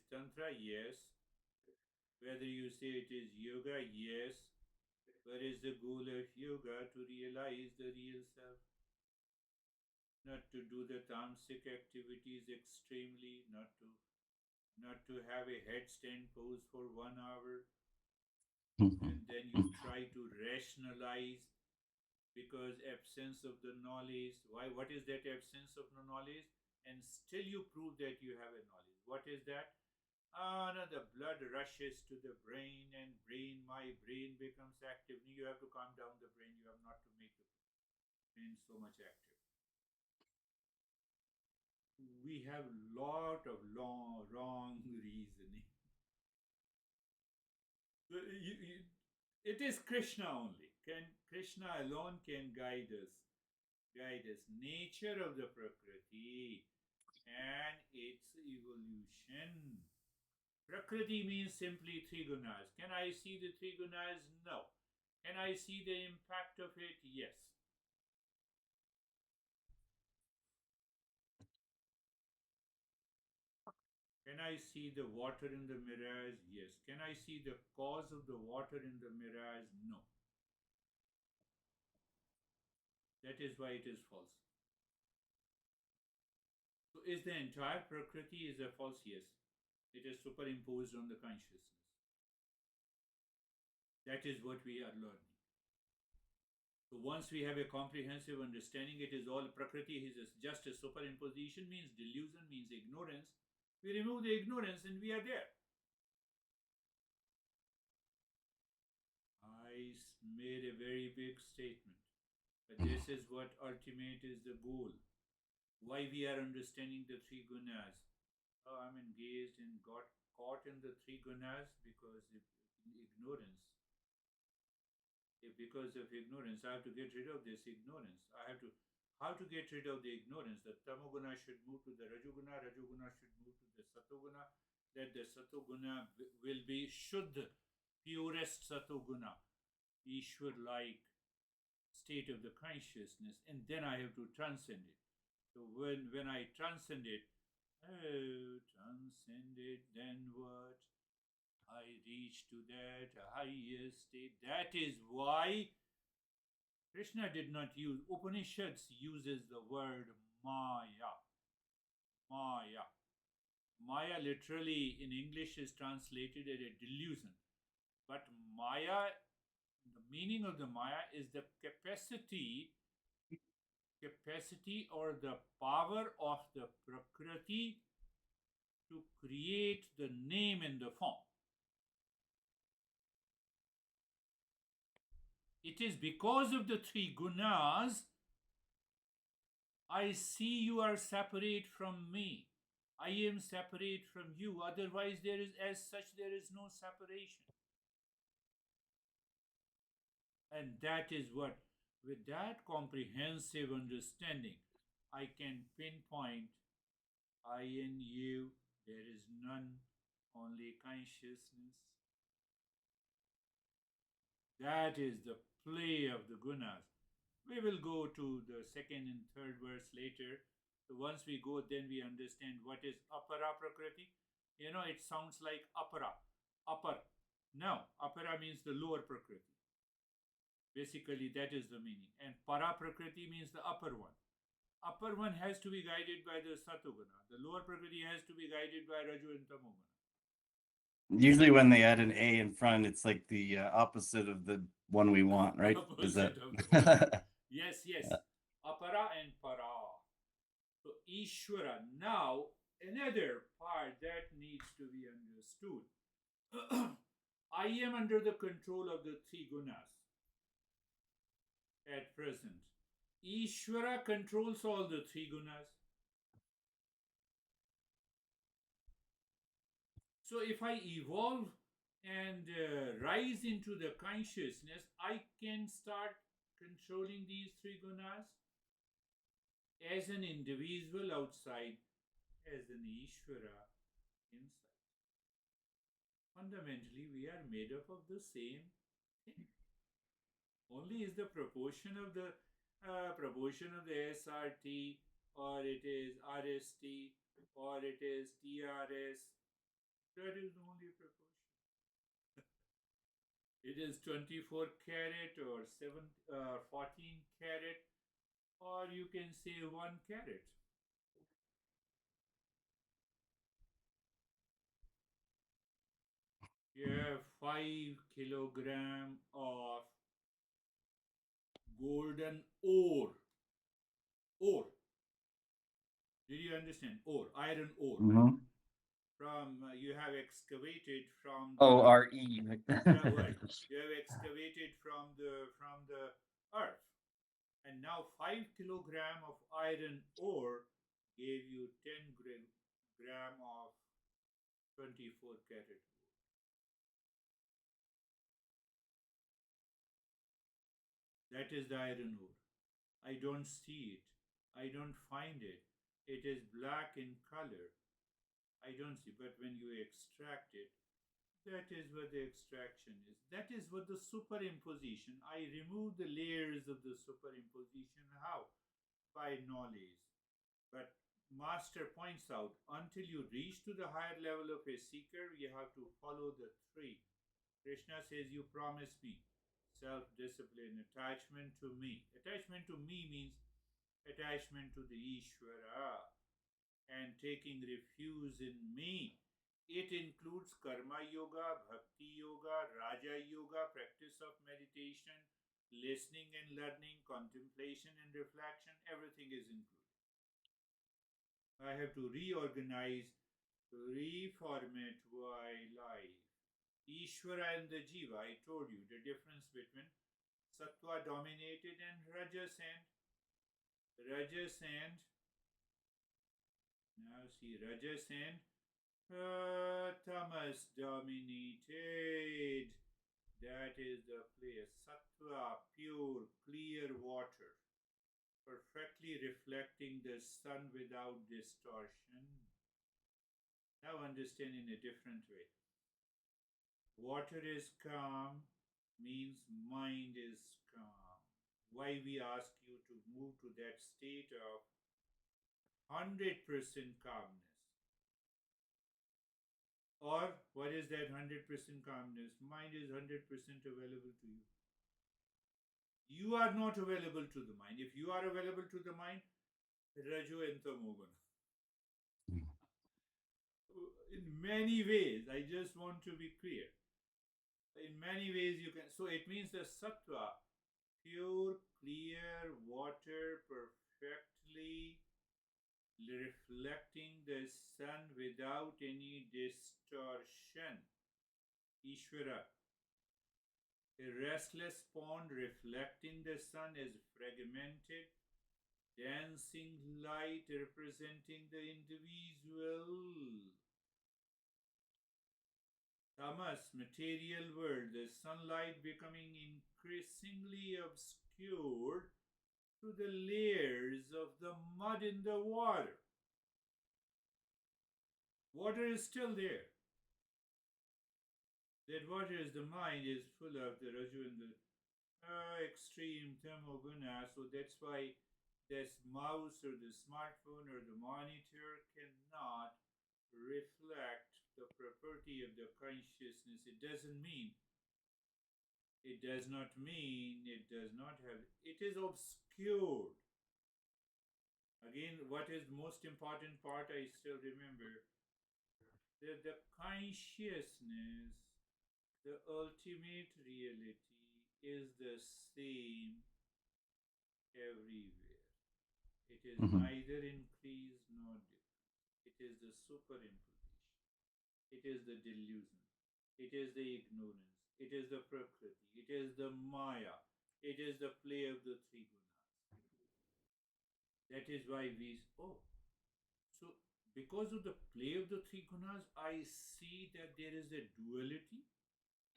tantra, yes. Whether you say it is yoga, yes. What is the goal of yoga? To realize the real self, not to do the tamasic activities extremely, not to have a headstand pose for 1 hour, and then you try to rationalize because absence of the knowledge. Why? What is that absence of the knowledge? And still you prove that you have a knowledge. What is that? Ah, no, the blood rushes to the brain, and my brain becomes active. You have to calm down the brain. You have not to make the brain so much active. We have lot of wrong reasoning. It is Krishna only. Can Krishna alone can guide us? Guide us. Nature of the Prakriti and its evolution. Prakriti means simply three gunas. Can I see the three gunas? No. Can I see the impact of it? Yes. Can I see the water in the mirrors? Yes. Can I see the cause of the water in the mirrors? No. That is why it is false. So is the entire Prakriti is a false? Yes. It is superimposed on the consciousness. That is what we are learning. So once we have a comprehensive understanding, it is all Prakriti is just a superimposition, means delusion, means ignorance. We remove the ignorance and we are there. I made a very big statement. But this is what ultimate is the goal. Why we are understanding the three gunas. Oh, I'm engaged and got caught in the three gunas because of ignorance. Because of ignorance, I have to get rid of this ignorance. I have to how to get rid of the ignorance. The tamoguna should move to the rajoguna should move to the satoguna, that the satoguna will be shuddha, purest satoguna, Ishwar like state of the consciousness, and then I have to transcend it. So when I transcend it, oh, transcend it, then what? I reach to that highest state. That is why Krishna did not use, Upanishads uses the word Maya. Maya. Maya literally in English is translated as a delusion. But Maya, the meaning of the Maya is the capacity or the power of the Prakriti to create the name and the form. It is because of the three gunas I see you are separate from me. I am separate from you. Otherwise, there is no separation. And that is what, with that comprehensive understanding, I can pinpoint I and you, there is none, only consciousness. That is the play of the gunas. We will go to the second and third verse later. So once we go, then we understand what is apara prakriti. It sounds like apara, upper. No, apara means the lower prakriti. Basically, that is the meaning. And para prakriti means the upper one. Upper one has to be guided by the satoguna. The lower prakriti has to be guided by raju and tamoguna. Usually when they add an A in front, it's like the opposite of the one we want, right? Is that? Opposite of the one. Yes, yes. Apara and para. So Ishvara. Now, another part that needs to be understood. I am under the control of the three gunas at present. Ishvara controls all the three gunas. So if I evolve and rise into the consciousness, I can start controlling these three gunas as an individual outside, as an Ishvara inside. Fundamentally, we are made up of the same thing. Only is the proportion of the SRT or it is RST, or it is TRS. That is the only proportion. It is 24 carat or 14 carat, or you can say 1 carat. You have 5 kilogram of golden ore. Ore. Did you understand? Ore, iron ore. Mm-hmm. From you have excavated from the ORE. right. You have excavated from the earth, and now 5 kilogram of iron ore gave you 10 gram of 24 carat gold. That is the iron ore. I don't see it. I don't find it. It is black in color. I don't see. But when you extract it, that is what the extraction is. That is what the superimposition. I remove the layers of the superimposition. How? By knowledge. But Master points out until you reach to the higher level of a seeker, you have to follow the three. Krishna says, you promise me self discipline, attachment to me. Attachment to me means attachment to the Ishvara and taking refuge in me. It includes karma yoga, bhakti yoga, raja yoga, practice of meditation, listening and learning, contemplation and reflection. Everything is included. I have to reorganize, reformat my life. Ishvara and the Jiva, I told you the difference between Sattva dominated and Rajas and now see Rajas and Tamas dominated. That is the place. Sattva, pure, clear water, perfectly reflecting the sun without distortion. Now understand in a different way. Water is calm means mind is calm. Why we ask you to move to that state of 100% calmness? Or what is that 100% calmness? Mind is 100% available to you. You are not available to the mind. If you are available to the mind, Raju and Tamogun. In many ways, I just want to be clear. In many ways, you can. So it means the sattva, pure, clear water, perfectly reflecting the sun without any distortion. Ishvara. A restless pond reflecting the sun is fragmented, dancing light representing the individual. Tamas, material world, the sunlight becoming increasingly obscured to the layers of the mud in the water. Water is still there. That water is the mind is full of the Raju and the extreme thermoguna. So that's why this mouse or the smartphone or the monitor cannot reflect the property of the consciousness. It doesn't mean, it does not mean, it does not have, it is obscured. Again, what is the most important part I still remember? That the consciousness, the ultimate reality, is the same everywhere. It is Mhm. neither increased nor decreased. It is the superimposition. It is the delusion. It is the ignorance. It is the prakriti. It is the maya. It is the play of the three gunas. That is why we. Oh, so because of the play of the three gunas, I see that there is a duality.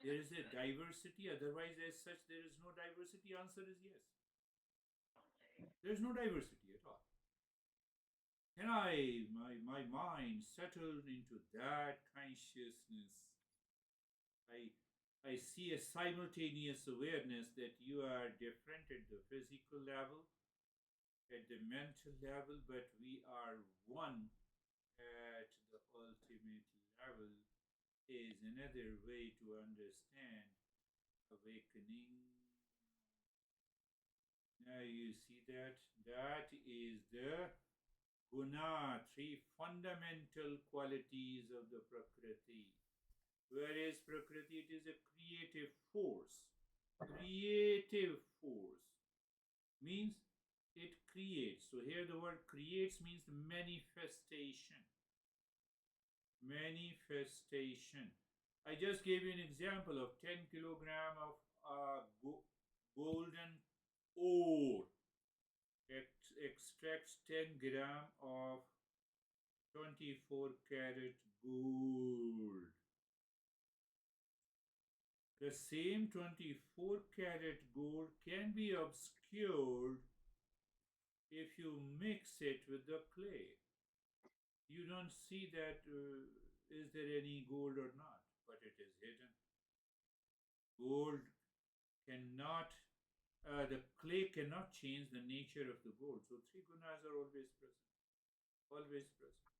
There is a diversity. Otherwise, as such, there is no diversity. Answer is yes. There is no diversity at all. Can my mind settled into that consciousness? I, I see a simultaneous awareness that you are different at the physical level, at the mental level, but we are one at the ultimate level is another way to understand awakening. Now you see that? That is the guna, three fundamental qualities of the Prakriti. Whereas Prakriti, it is a creative force. Creative force means it creates. So here the word creates means manifestation. Manifestation. I just gave you an example of 10 kilogram of golden ore. Extracts 10 gram of 24 karat gold. The same 24 karat gold can be obscured if you mix it with the clay. You don't see that is there any gold or not, but it is hidden. Gold cannot, the clay cannot change the nature of the gold. So three gunas are always present, always present,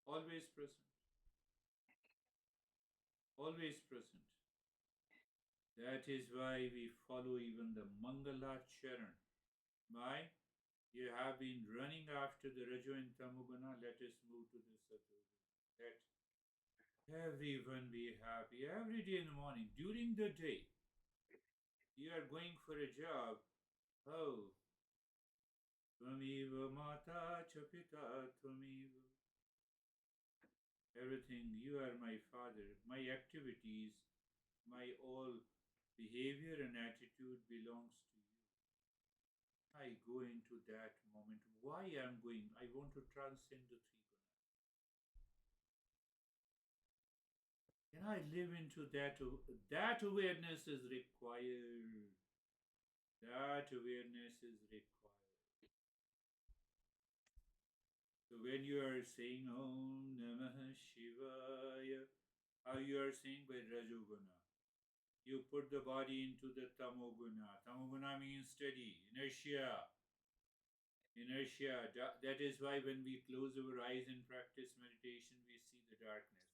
always present, always present. That is why we follow even the Mangala Charan. Why? You have been running after the Rajo and Tamoguna. Let us move to the Satoguna. Let everyone be happy every day in the morning. During the day, you are going for a job. Oh, Tvamiva Mata Chapita Tvamiva. Everything, you are my father. My activities, my all behavior and attitude belongs to you. I go into that moment. Why I'm going? I want to transcend the three gunas. Can I live into that? That awareness is required. That awareness is required. So when you are saying Om Namah Shivaya, how you are saying by Rajoguna, you put the body into the Tamoguna. Tamoguna means steady, inertia. Inertia. That is why when we close our eyes and practice meditation, we see the darkness.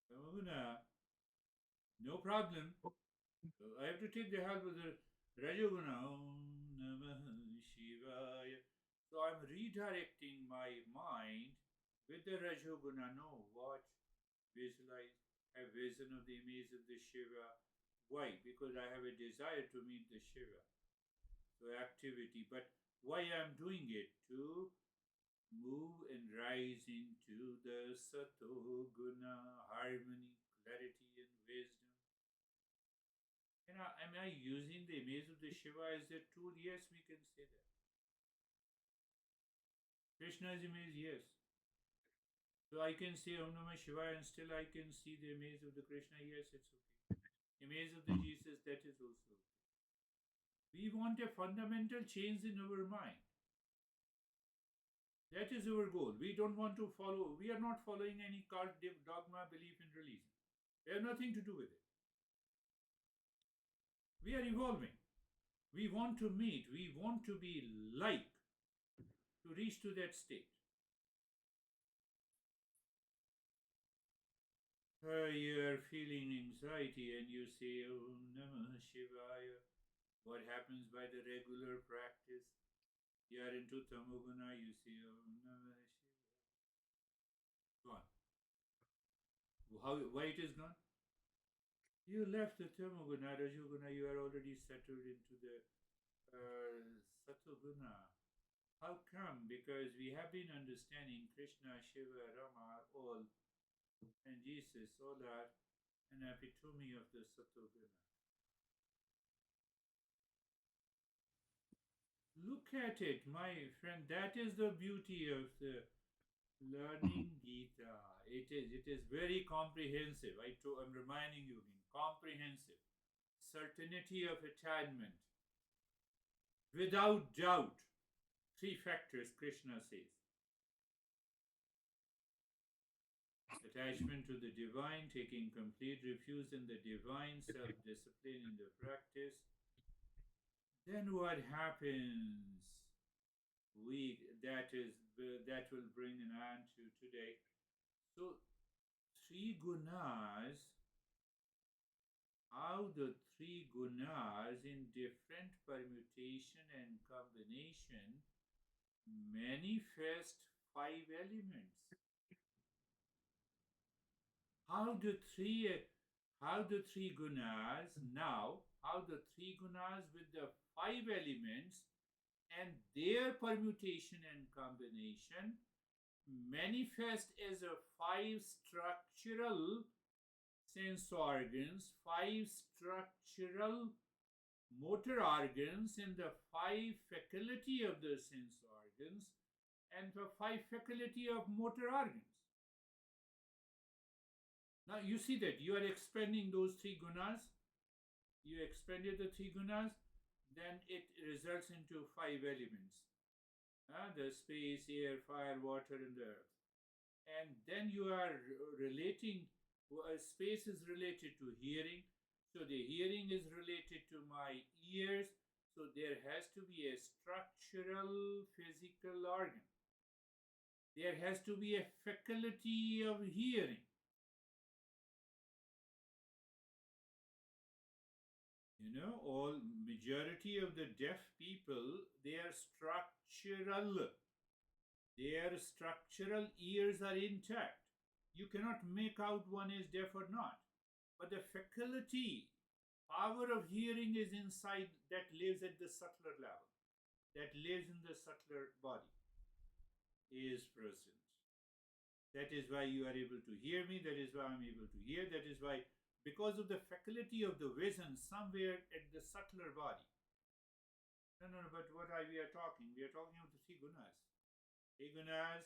Tamoguna, no problem. So I have to take the help of the Rajoguna. Om Namah Shivaya. So I'm redirecting my mind with the Rajoguna. No, watch, visualize, have vision of the image of the Shiva. Why? Because I have a desire to meet the Shiva. So activity. But why I'm doing it? To move and rise into the Sato Guna, harmony, clarity, and wisdom. Am I using the image of the Shiva as a tool? Yes, we can say that. Krishna's image, yes. So I can say Om Namah Shiva and still I can see the image of the Krishna. Yes, it's okay. Image of the Jesus, that is also okay. We want a fundamental change in our mind. That is our goal. We don't want to follow, we are not following any cult, dogma, belief in religion. We have nothing to do with it. We are evolving. We want to meet, we want to be like, to reach to that state. You are feeling anxiety and you say Om Namah Shivaya. What happens by the regular practice? You are into Tamoguna, you say Om Namah Shivaya. Gone. Why it is gone? You left the Tamoguna, Rajoguna, you are already settled into the Satoguna. How come? Because we have been understanding Krishna, Shiva, Rama, all, and Jesus, all are an epitome of the Satoguna. Look at it, my friend. That is the beauty of the learning Gita. It is very comprehensive. I'm reminding you again, comprehensive. Certainty of attainment. Without doubt. Three factors, Krishna says. Attachment to the divine, taking complete refuge in the divine, self-discipline in the practice. Then what happens? that will bring an end to today. So three gunas, how the three gunas in different permutation and combination manifest five elements. How the three how the three gunas now, how the three gunas with the five elements and their permutation and combination manifest as a five structural sense organs, five structural motor organs, and the five faculty of the sense organs, and the five faculty of motor organs. Now you see that you are expanding those three gunas. You expanded the three gunas, then it results into five elements. The space, air, fire, water, and the earth. And then you are relating, space is related to hearing. So the hearing is related to my ears. So there has to be a structural physical organ. There has to be a faculty of hearing. You know, all majority of the deaf people, they are structural. Their structural ears are intact. You cannot make out one is deaf or not. But the faculty, power of hearing is inside, that lives at the subtler level, that lives in the subtler body, is present. That is why you are able to hear me. That is why I'm able to hear. That is why, because of the faculty of the vision somewhere at the subtler body. No, but what we are talking? We are talking about the three gunas. Three gunas,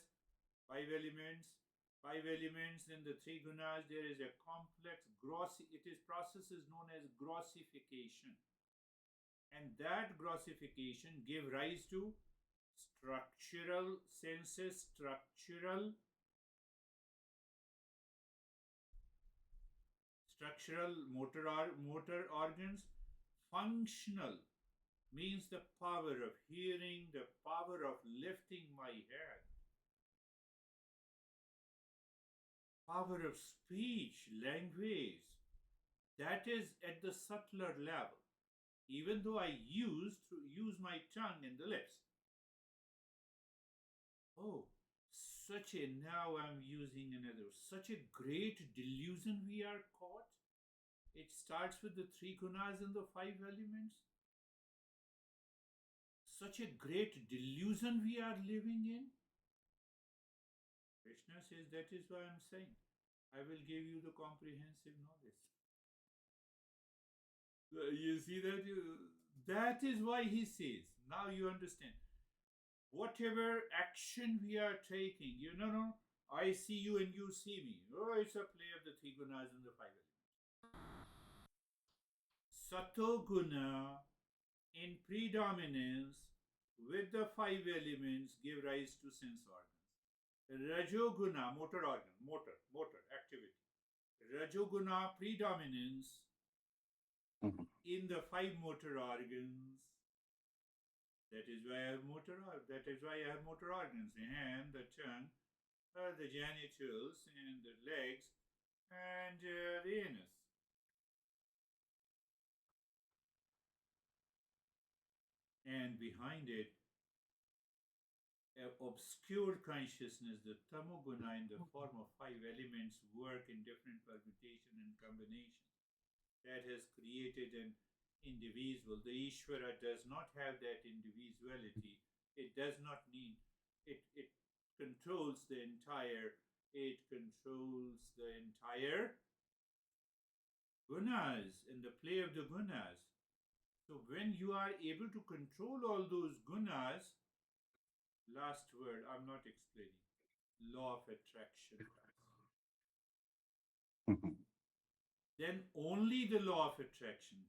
five elements. Five elements in the three gunas, there is a complex process is known as grossification. And that grossification give rise to structural senses, structural motor organs. Functional means the power of hearing, the power of lifting my head, power of speech, language. That is at the subtler level, even though I use my tongue and the lips. Oh, now I'm using another, such a great delusion we are caught. It starts with the three gunas and the five elements. Such a great delusion we are living in. Krishna says, that is why I'm saying, I will give you the comprehensive knowledge. You see that? That is why he says, now you understand. Whatever action we are taking, I see you and you see me. Oh, it's a play of the three gunas and the five elements. Sato guna in predominance with the five elements give rise to sense organs. Rajoguna, motor activity. Rajoguna predominance in the five motor organs. That is why I have motor organs: the hand, the tongue, the genitals, and the legs, and the anus. And behind it, obscure consciousness, the tamoguna, in the form of five elements, work in different permutation and combinations. That has created an individual. The Ishvara does not have that individuality. It does not need, it controls the entire, gunas and the play of the gunas. So when you are able to control all those gunas, last word, I'm not explaining, law of attraction comes. Then only the law of attraction